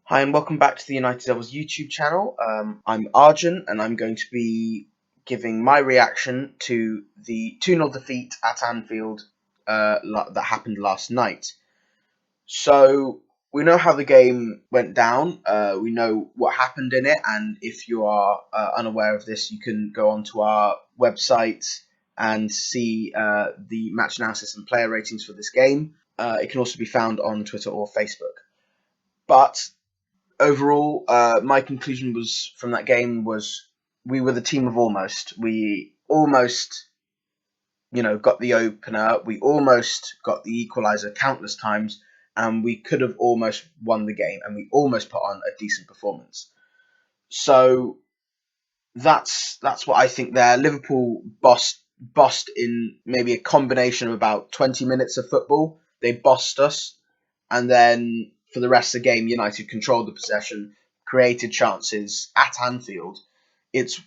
Hi and welcome back to the United Devils YouTube channel. I'm Arjun and I'm going to be giving my reaction to the 2-0 defeat at Anfield that happened last night. So we know how the game went down, we know what happened in it, and if you are unaware of this, you can go onto our website and see the match analysis and player ratings for this game. It can also be found on Twitter or Facebook. But overall, my conclusion was from that game was we were the team of almost. We almost, got the opener. We almost got the equaliser countless times, and we could have almost won the game, and we almost put on a decent performance. So that's what I think there. Liverpool bossed in maybe a combination of about 20 minutes of football. They bossed us, and then for the rest of the game, United controlled the possession, created chances at Anfield. It's,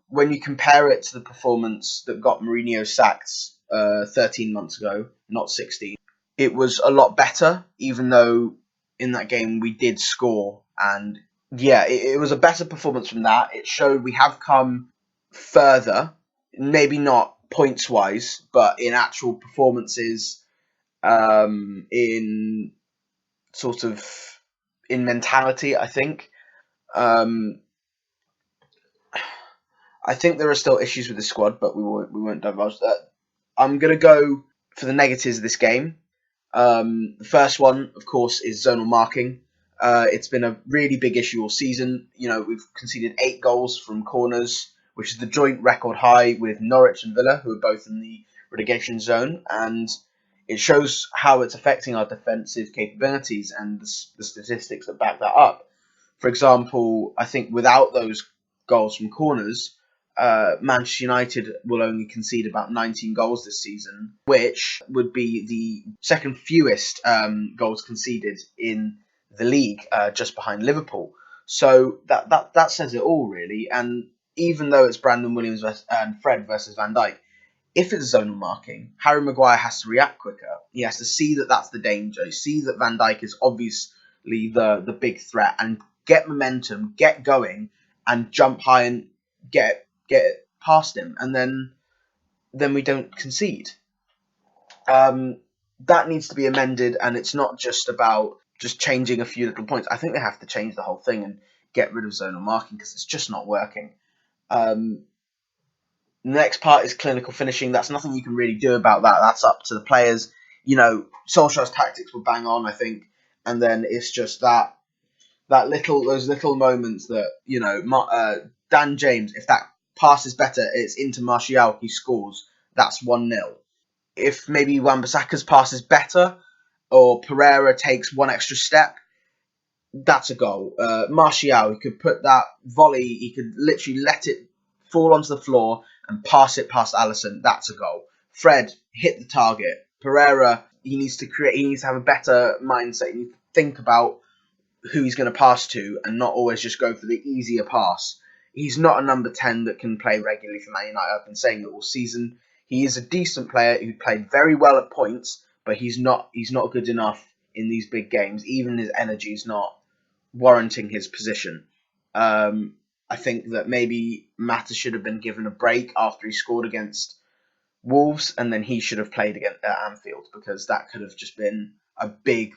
when you compare it to the performance that got Mourinho sacked 13 months ago, not 16, it was a lot better, even though in that game we did score. And yeah, it was a better performance from that. It showed we have come further, maybe not points wise, but in actual performances, in sort of in mentality, I think. Um, I think there are still issues with the squad, but we won't divulge that. I'm gonna go for the negatives of this game. The first one, of course, is zonal marking. It's been a really big issue all season. We've conceded 8 goals from corners, which is the joint record high with Norwich and Villa, who are both in the relegation zone, and it shows how it's affecting our defensive capabilities and the statistics that back that up. For example, I think without those goals from corners, Manchester United will only concede about 19 goals this season, which would be the second fewest goals conceded in the league, just behind Liverpool. So that says it all, really. And even though it's Brandon Williams and Fred versus Van Dijk, if it's zonal marking, Harry Maguire has to react quicker. He has to see that that's the danger. See that Van Dijk is obviously the big threat, and get momentum, get going, and jump high and get past him, and then we don't concede. That needs to be amended, and it's not just about just changing a few little points. I think they have to change the whole thing and get rid of zonal marking because it's just not working. The next part is clinical finishing. That's nothing you can really do about that. That's up to the players. Solskjaer's tactics were bang on, I think, and then it's just those little moments that Dan James, if that pass is better, it's into Martial, he scores. That's 1-0. If maybe Wan-Bissaka's pass is better, or Pereira takes one extra step, that's a goal. Martial, he could put that volley, he could literally let it fall onto the floor and pass it past Alisson. That's a goal. Fred hit the target. Pereira, he needs to have a better mindset. He needs to think about who he's going to pass to and not always just go for the easier pass. He's not a number 10 that can play regularly for Man United. I've been saying it all season. He is a decent player who played very well at points, but he's not good enough in these big games. Even his energy is not warranting his position. I think that maybe Mata should have been given a break after he scored against Wolves, and then he should have played at Anfield, because that could have just been a big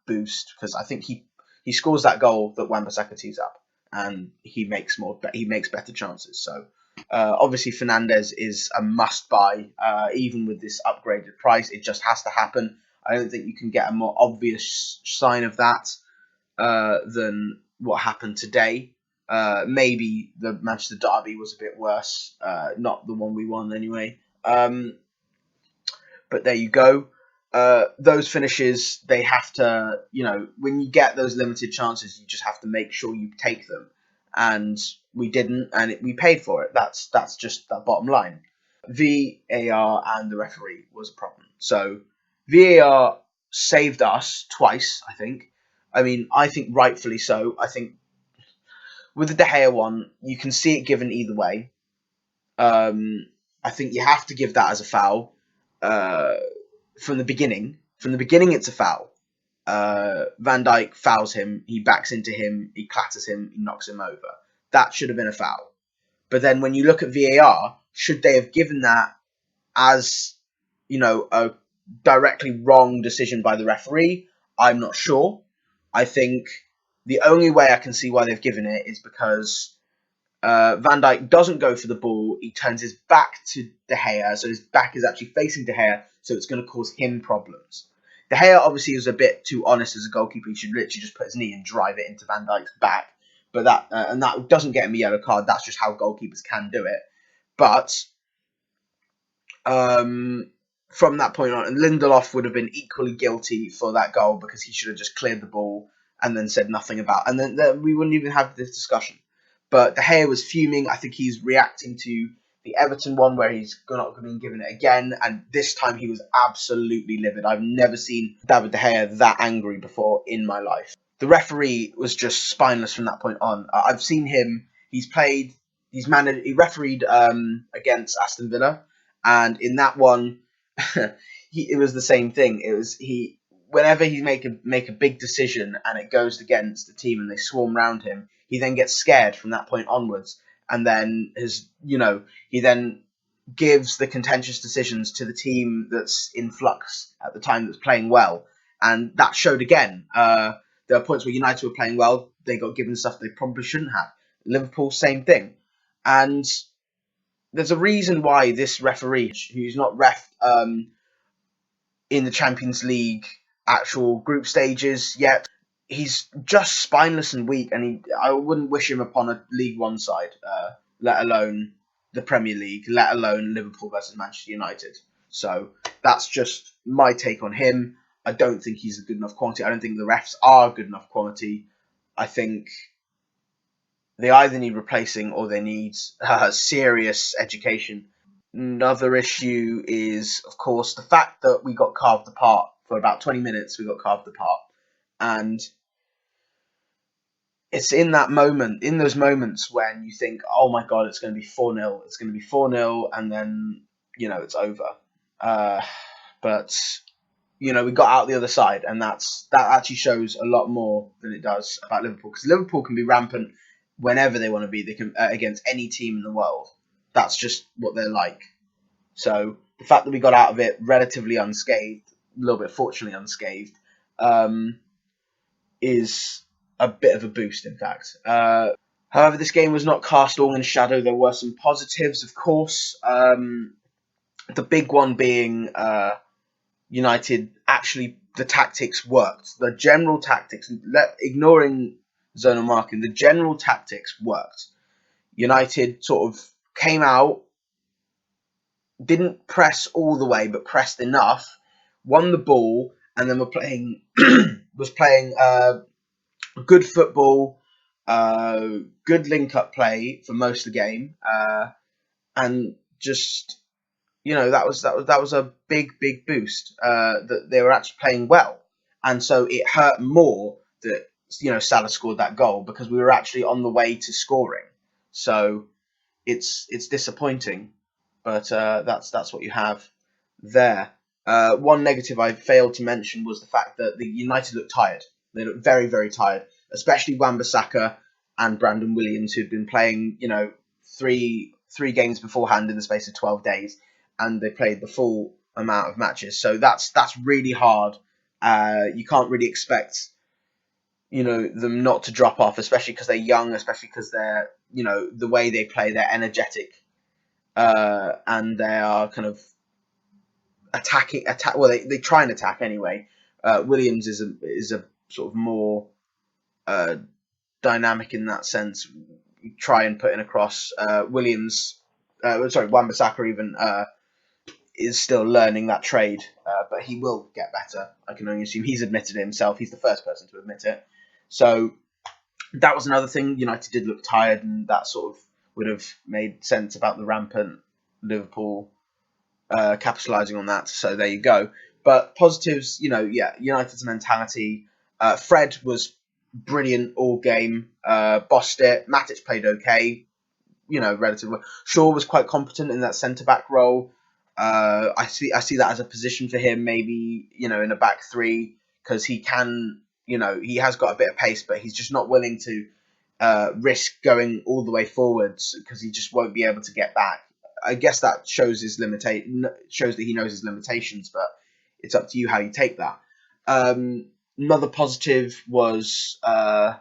boost, because I think he scores that goal that Wan-Bissaka tees up, and he makes better chances. So obviously Fernandes is a must buy, even with this upgraded price. It just has to happen. I don't think you can get a more obvious sign of that than what happened today. Maybe the Manchester derby was a bit worse, not the one we won anyway. But there you go. Those finishes, they have to, when you get those limited chances, you just have to make sure you take them. And we didn't, and we paid for it. That's just that bottom line. VAR and the referee was a problem. So VAR saved us twice, I think. I think rightfully so. I think with the De Gea one, you can see it given either way. I think you have to give that as a foul. From the beginning, it's a foul. Van Dijk fouls him, he backs into him, he clatters him, he knocks him over. That should have been a foul. But then when you look at VAR, should they have given that as, a directly wrong decision by the referee? I'm not sure. I think the only way I can see why they've given it is because Van Dijk doesn't go for the ball. He turns his back to De Gea, so his back is actually facing De Gea, so it's going to cause him problems. De Gea obviously was a bit too honest as a goalkeeper. He should literally just put his knee and drive it into Van Dijk's back. But that doesn't get him a yellow card. That's just how goalkeepers can do it. But from that point on, and Lindelof would have been equally guilty for that goal because he should have just cleared the ball and then said nothing about, and then we wouldn't even have this discussion. But De Gea was fuming. I think he's reacting to the Everton one where he's not been given it again, and this time he was absolutely livid. I've never seen David De Gea that angry before in my life. The referee was just spineless from that point on. I've seen him. He refereed against Aston Villa, and in that one, it was the same thing. It was whenever he make a big decision and it goes against the team and they swarm around him, he then gets scared from that point onwards, and then he then gives the contentious decisions to the team that's in flux at the time that's playing well, and that showed again. There are points where United were playing well, they got given stuff they probably shouldn't have. Liverpool, same thing, and there's a reason why this referee, who's not ref in the Champions League actual group stages yet, he's just spineless and weak, and I wouldn't wish him upon a League One side, let alone the Premier League, let alone Liverpool versus Manchester United. So that's just my take on him. I don't think he's a good enough quality. I don't think the refs are good enough quality. I think they either need replacing or they need serious education. Another issue is, of course, the fact that we got carved apart for about 20 minutes. We got carved apart, and it's in those moments when you think, "Oh my God, it's going to be 4-0. It's going to be 4-0, and then it's over." But we got out the other side, and that actually shows a lot more than it does about Liverpool, because Liverpool can be rampant whenever they want to be. They can against any team in the world. That's just what they're like. So the fact that we got out of it relatively unscathed, a little bit fortunately unscathed, is a bit of a boost, in fact. However, this game was not cast all in shadow. There were some positives, of course. The big one being United actually, the tactics worked. The general tactics, ignoring zonal marking, the general tactics worked. United sort of came out, didn't press all the way, but pressed enough, won the ball, and then was playing good football, good link-up play for most of the game, and just that was a big boost. That they were actually playing well, and so it hurt more that Salah scored that goal, because we were actually on the way to scoring. So it's disappointing, but that's what you have there. One negative I failed to mention was the fact that the United looked tired. They looked very, very tired, especially Wan-Bissaka and Brandon Williams, who'd been playing, three games beforehand in the space of 12 days, and they played the full amount of matches. So that's really hard. You can't really expect them not to drop off, especially because they're young, especially because they're the way they play, they're energetic, and they are kind of attacking. Well, they try and attack anyway. Williams is a sort of more dynamic in that sense. Try and put in a cross. Wan-Bissaka even is still learning that trade, but he will get better. I can only assume. He's admitted it himself. He's the first person to admit it. So that was another thing. United did look tired, and that sort of would have made sense about the rampant Liverpool capitalising on that. So there you go. But positives, United's mentality. Fred was brilliant all game. Bossed it. Matic played okay. Relatively. Shaw was quite competent in that centre back role. I see that as a position for him. Maybe in a back three, because he can, he has got a bit of pace, but he's just not willing to risk going all the way forwards because he just won't be able to get back. I guess that shows shows that he knows his limitations, but it's up to you how you take that. Another positive was I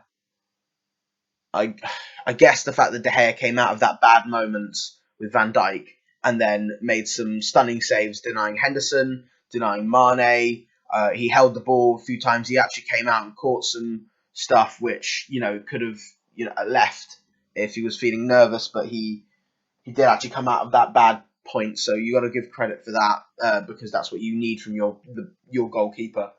guess the fact that De Gea came out of that bad moment with Van Dijk and then made some stunning saves, denying Henderson, denying Mane. He held the ball a few times. He actually came out and caught some stuff which could have left if he was feeling nervous, but he did actually come out of that bad point. So you got to give credit for that because that's what you need from your goalkeeper.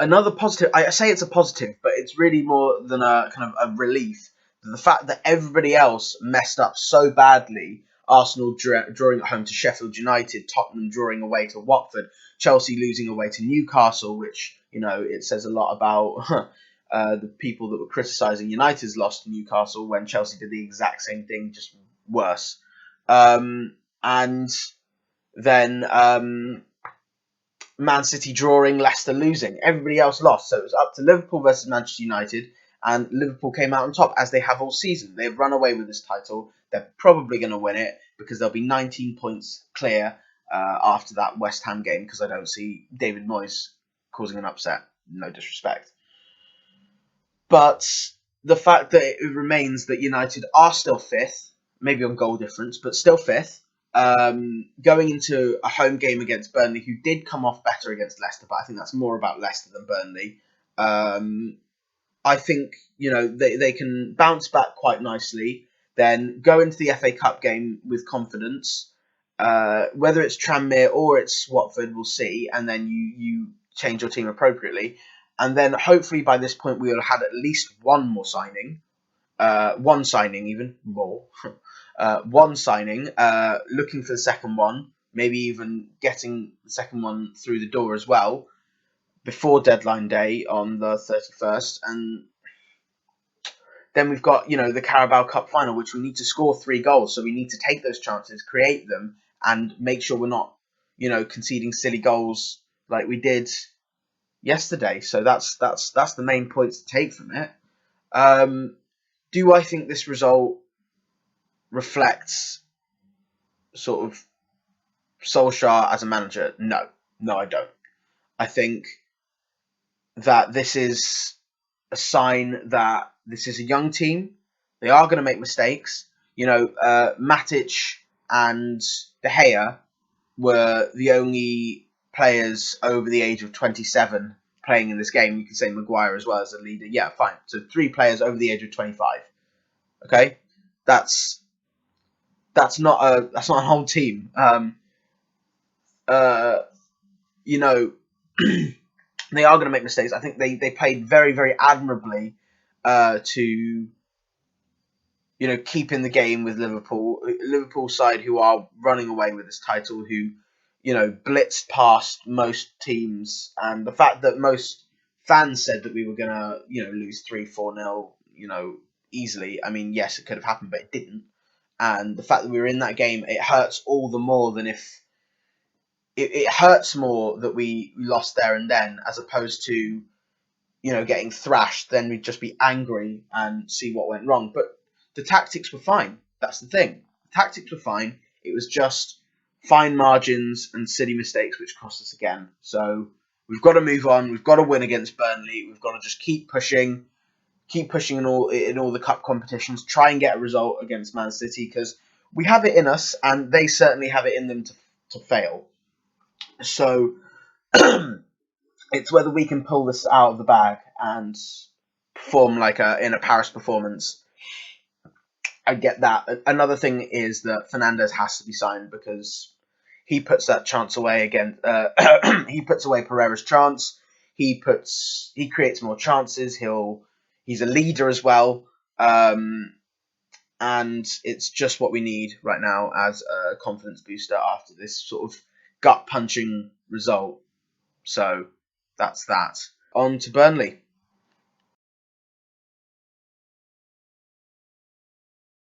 Another positive, I say it's a positive, but it's really more than a kind of a relief. The fact that everybody else messed up so badly, Arsenal drawing at home to Sheffield United, Tottenham drawing away to Watford, Chelsea losing away to Newcastle, which, it says a lot about the people that were criticising United's loss to Newcastle when Chelsea did the exact same thing, just worse. And then Man City drawing, Leicester losing. Everybody else lost. So it was up to Liverpool versus Manchester United, and Liverpool came out on top, as they have all season. They've run away with this title. They're probably going to win it because they'll be 19 points clear after that West Ham game, because I don't see David Moyes causing an upset. No disrespect. But the fact that it remains that United are still fifth, maybe on goal difference, but still fifth, going into a home game against Burnley, who did come off better against Leicester, but I think that's more about Leicester than Burnley. I think they can bounce back quite nicely, then go into the FA Cup game with confidence. Whether it's Tranmere or it's Watford, we'll see, and then you change your team appropriately. And then hopefully by this point we will have had at least one more signing. One signing, even more. One signing, looking for the second one, maybe even getting the second one through the door as well, before deadline day on the 31st. And then we've got, the Carabao Cup final, which we need to score 3 goals. So we need to take those chances, create them, and make sure we're not, conceding silly goals like we did yesterday. So that's the main points to take from it. Do I think this result reflects sort of Solskjaer as a manager? No, I don't. I think that this is a sign that this is a young team. They are going to make mistakes. Matic and De Gea were the only players over the age of 27 playing in this game. You can say Maguire as well as a leader. Yeah, fine. So 3 players over the age of 25. Okay, that's not a whole team. They are going to make mistakes. I think they played very, very admirably to keep in the game with Liverpool side, who are running away with this title, who blitzed past most teams, and the fact that most fans said that we were going to lose 3-4-0 easily. I mean, yes, it could have happened, but it didn't. And the fact that we were in that game, it hurts all the more than if it hurts more that we lost there and then, as opposed to getting thrashed. Then we'd just be angry and see what went wrong. But the tactics were fine. That's the thing. The tactics were fine. It was just fine margins and silly mistakes which cost us again. So we've got to move on. We've got to win against Burnley. We've got to just keep pushing in all the cup competitions. Try and get a result against Man City, because we have it in us, and they certainly have it in them to fail. So it's whether we can pull this out of the bag and perform like in a Paris performance. I get that. Another thing is that Fernandes has to be signed, because he puts that chance away again. He puts away Pereira's chance. He creates more chances. He's a leader as well. And it's just what we need right now as a confidence booster after this sort of gut punching result. So that's that. On to Burnley.